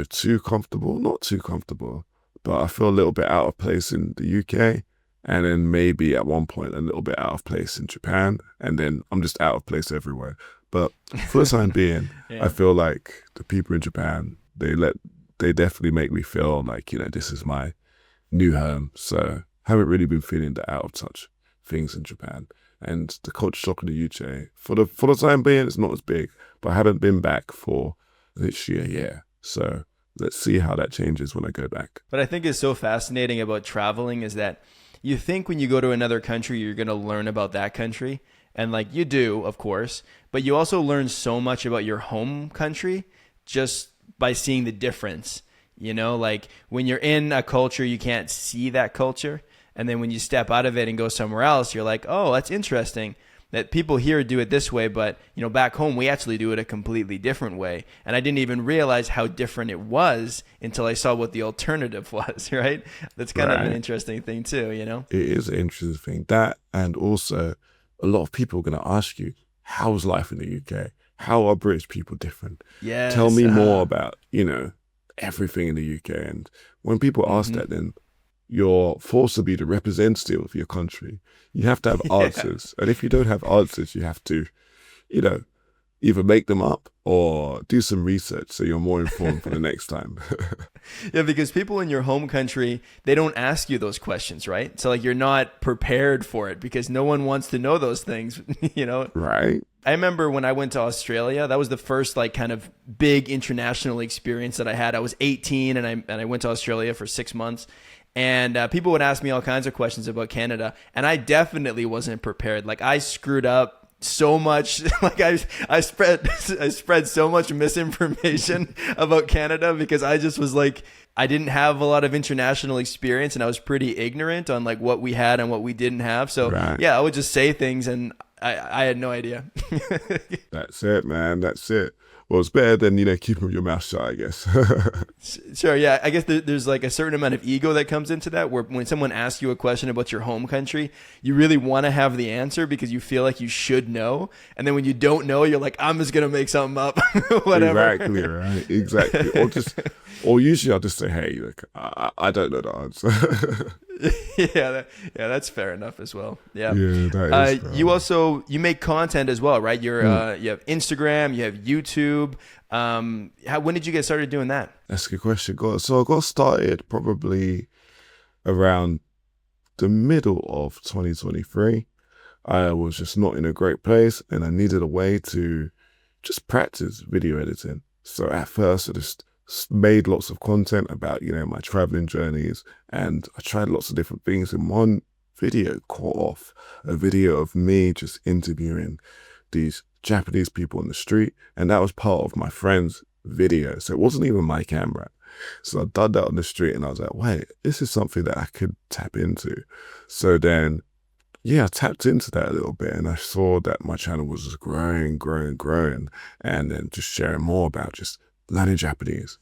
too comfortable, not too comfortable, but I feel a little bit out of place in the UK, and then maybe at one point a little bit out of place in Japan, and then I'm just out of place everywhere. But for the time being, I feel like the people in Japan, they definitely make me feel like, this is my new home. So I haven't really been feeling the out of touch things in Japan. And the culture shock in the UK, for the time being, it's not as big, but I haven't been back for this year yet. So let's see how that changes when I go back. What I think is so fascinating about traveling is that you think when you go to another country, you're going to learn about that country. And like you do, of course, but you also learn so much about your home country just by seeing the difference. Like when you're in a culture, you can't see that culture. And then when you step out of it and go somewhere else, you're like, oh, that's interesting that people here do it this way, but back home we actually do it a completely different way. And I didn't even realize how different it was until I saw what the alternative was, right? That's kind of an interesting thing too, It is an interesting thing. That, and also a lot of people are going to ask you, how's life in the UK? How are British people different? Yes, tell me more about, everything in the UK. And when people ask that, then you're forced to be the representative of your country. You have to have answers. And if you don't have answers, you have to, either make them up or do some research so you're more informed for the next time. Yeah, because people in your home country, they don't ask you those questions, right? So like you're not prepared for it because no one wants to know those things, Right. I remember when I went to Australia, that was the first like kind of big international experience that I had. I was 18 and I went to Australia for 6 months. And people would ask me all kinds of questions about Canada, and I definitely wasn't prepared. Like I screwed up so much. Like I spread so much misinformation about Canada because I just was like, I didn't have a lot of international experience, and I was pretty ignorant on like what we had and what we didn't have. So yeah, I would just say things, and I had no idea. That's it, man. That's it. Well, it's better than, keeping your mouth shut, I guess. Sure, yeah. I guess there's like a certain amount of ego that comes into that, where when someone asks you a question about your home country, you really want to have the answer because you feel like you should know. And then when you don't know, you're like, I'm just going to make something up, whatever. Exactly, right? Exactly. Or usually I'll just say, hey, look, I don't know the answer. Yeah, that's fair enough as well. Yeah, that is. You make content as well, right? You have Instagram, you have YouTube. When did you get started doing that? That's a good question. So I got started probably around the middle of 2023. I was just not in a great place, and I needed a way to just practice video editing. So at first, I just made lots of content about, my traveling journeys, and I tried lots of different things. And one video caught off, a video of me just interviewing these Japanese people on the street. And that was part of my friend's video. So it wasn't even my camera. So I done that on the street and I was like, wait, this is something that I could tap into. So then, yeah, I tapped into that a little bit and I saw that my channel was just growing. And then just sharing more about just learning Japanese,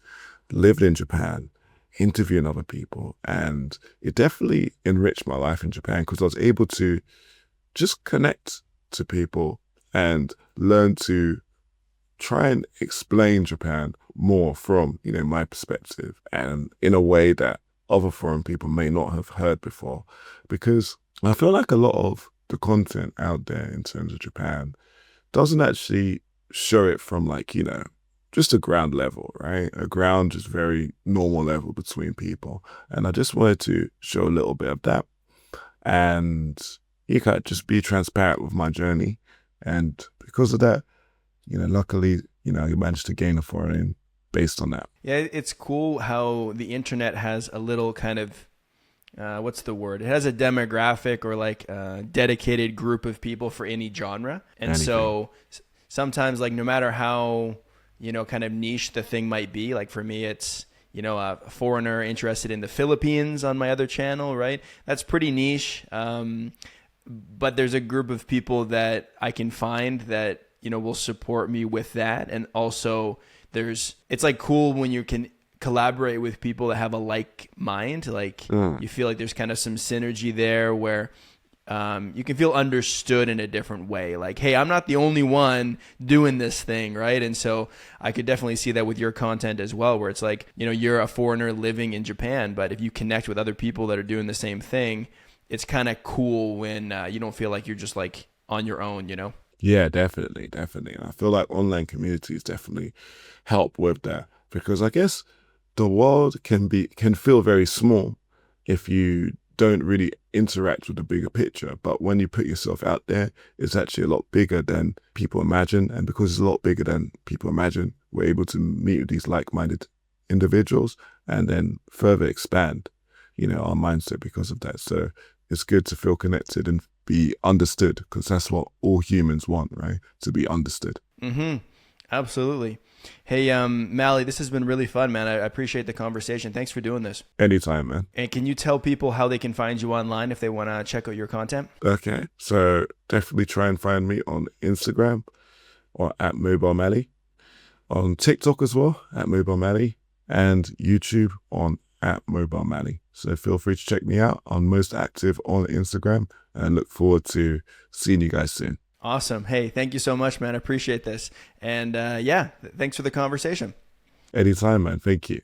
living in Japan, interviewing other people. And it definitely enriched my life in Japan because I was able to just connect to people and learn to try and explain Japan more from, my perspective and in a way that other foreign people may not have heard before. Because I feel like a lot of the content out there in terms of Japan doesn't actually show it from like, just a ground level, right? A ground, just very normal level between people. And I just wanted to show a little bit of that and you can just be transparent with my journey. And because of that, luckily, you managed to gain a following based on that. Yeah, it's cool how the internet has a little kind of, what's the word? It has a demographic or like a dedicated group of people for any genre. And Anything. so sometimes like no matter how, kind of niche the thing might be, like for me, it's, a foreigner interested in the Philippines on my other channel, right? That's pretty niche. But there's a group of people that I can find that, will support me with that. And also it's like cool when you can collaborate with people that have a like mind. Like you feel like there's kind of some synergy there where you can feel understood in a different way. Like, hey, I'm not the only one doing this thing, right? And so I could definitely see that with your content as well, where it's like, you're a foreigner living in Japan, but if you connect with other people that are doing the same thing, it's kind of cool when you don't feel like you're just like on your own, Yeah, definitely. And I feel like online communities definitely help with that because I guess the world can feel very small if you don't really interact with the bigger picture. But when you put yourself out there, it's actually a lot bigger than people imagine. And because it's a lot bigger than people imagine, we're able to meet with these like-minded individuals and then further expand, our mindset because of that. So it's good to feel connected and be understood because that's what all humans want, right? To be understood. Mm-hmm. Absolutely. Hey, Mally, this has been really fun, man. I appreciate the conversation. Thanks for doing this. Anytime, man. And can you tell people how they can find you online if they want to check out your content? Okay. So definitely try and find me on Instagram or at Mobile Mally, on TikTok as well at Mobile Mally, and YouTube on at Mobile Mally. So feel free to check me out. I'm most active on Instagram and look forward to seeing you guys soon. Awesome. Hey, thank you so much, man. I appreciate this. And thanks for the conversation. Anytime, man. Thank you.